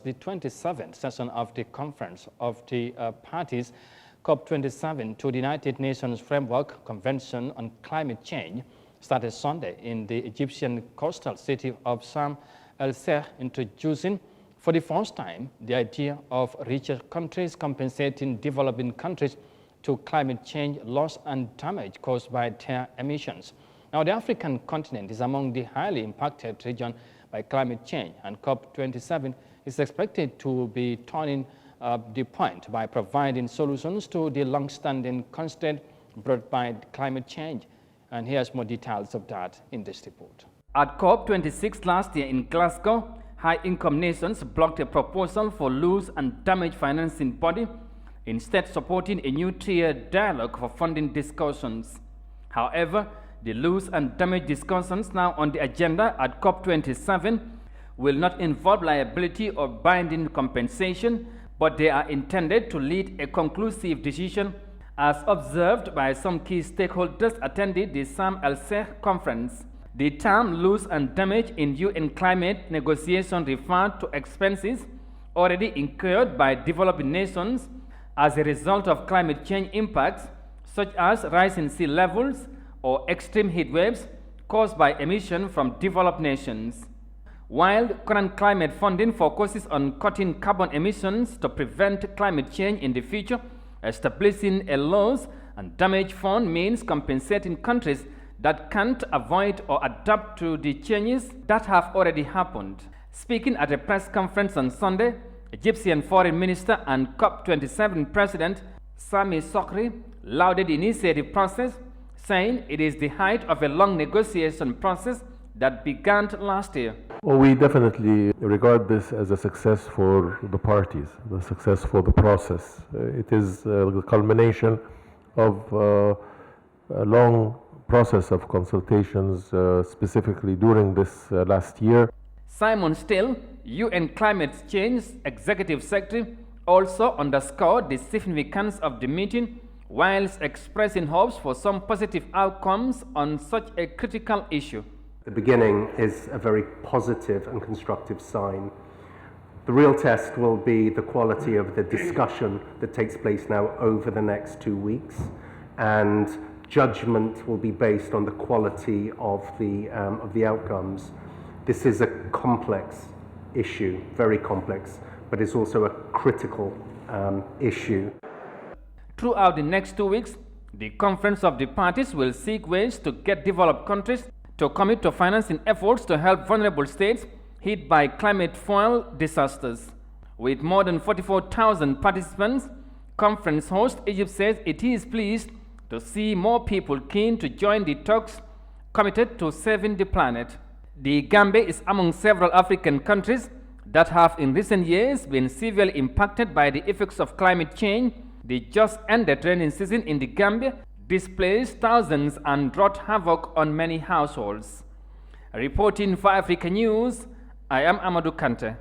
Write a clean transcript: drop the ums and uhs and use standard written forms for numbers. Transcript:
the 27th session of the Conference of the Parties COP27 to the United Nations Framework Convention on Climate Change started Sunday in the Egyptian coastal city of Sharm el-Sheikh, introducing for the first time the idea of richer countries compensating developing countries to climate change loss and damage caused by their emissions. Now, the African continent is among the highly impacted region by climate change, and COP27 is expected to be turning the point by providing solutions to the long-standing constraint brought by climate change. And here's more details of that in this report. At COP26 last year in Glasgow, high-income nations blocked a proposal for loss and damage financing body, instead supporting a new tier dialogue for funding discussions. However, the loss and damage discussions now on the agenda at COP27 will not involve liability or binding compensation, but they are intended to lead a conclusive decision, as observed by some key stakeholders attending the Sharm el-Sheikh conference. The term loss and damage in UN climate negotiation referred to expenses already incurred by developing nations as a result of climate change impacts, such as rising sea levels or extreme heat waves caused by emission from developed nations. While current climate funding focuses on cutting carbon emissions to prevent climate change in the future, establishing a loss and damage fund means compensating countries that can't avoid or adapt to the changes that have already happened. Speaking at a press conference on Sunday, Egyptian Foreign Minister and COP27 President Sami Sokri lauded the initiative process, saying it is the height of a long negotiation process that began last year. Well, we definitely regard this as a success for the parties, a success for the process. It is the culmination of a long process of consultations, specifically during this last year. Simon Still, UN Climate Change Executive Secretary, also underscored the significance of the meeting, whilst expressing hopes for some positive outcomes on such a critical issue. The beginning is a very positive and constructive sign. The real test will be the quality of the discussion that takes place now over the next 2 weeks, and judgment will be based on the quality of the outcomes. This is a complex issue, very complex, but it's also a critical issue. Throughout the next 2 weeks, the Conference of the Parties will seek ways to get developed countries to commit to financing efforts to help vulnerable states hit by climate fuel disasters. With more than 44,000 participants, conference host Egypt says it is pleased to see more people keen to join the talks committed to saving the planet. The Gambia is among several African countries that have in recent years been severely impacted by the effects of climate change. The just ended rainy season in the Gambia displaced thousands and wrought havoc on many households. Reporting for Africa News, I am Amadou Kante.